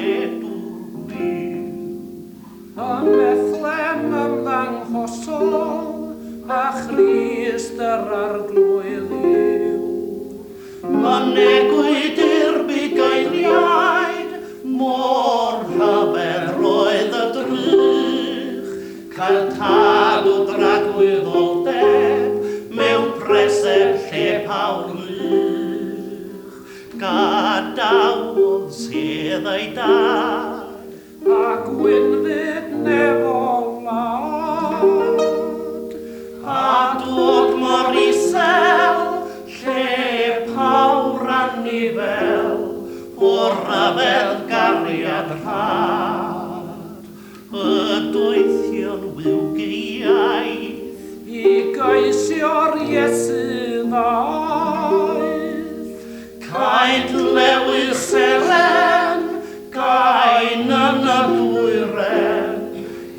bedwr gwyw. Y methlem ymddangosol a Christ yr arglwydd yw. Mynegwyd i'r bugeiliaid, mor rhyfedd roedd y drych, cael tad o dragwyddoldeb mewn preseb lle pawrych. Gadawodd sydd ei dad, A gwynfyd nefolad, a dod mor isel, lle pawr anifel, o'r rhyfedd gariad rhad. Y doethion wywgeiaeth, I gaisio'r Iesu ddaeth. caid lewis seren, gain yn y dwyren,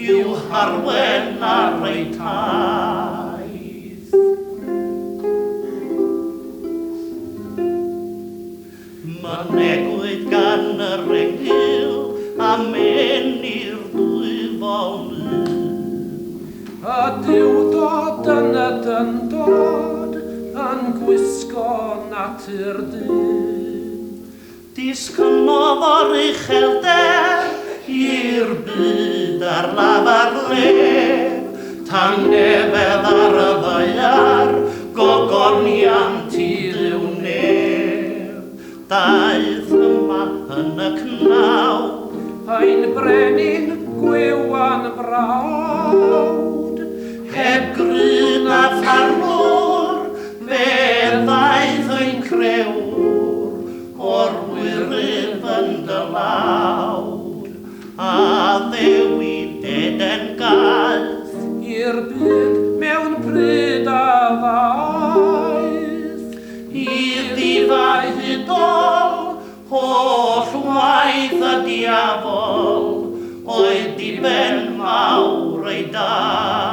i'w harwen ar ei taith. Mynegwyd gan yr enghyl a men i'r dwyfol. Y diwdod yn y dyndod yn gwisgo natur dyn. Disgynnodd o'r uchelder i'r byd ar lafar lef, tangnefedd ar y ddaear, gogoniant i ddiw nef. Daeth yma yn y cnaw, Ein brenin gwywan brawd, heb gryn a pharlwr, fe ddaeth ein crewr, o'r wyryf yn dylawd, a ddewid eden gaeth, i'r byd mewn pryd a ddaeth. i ddifau hydol, holl waith y diafol, oedd diben mawr ei dad.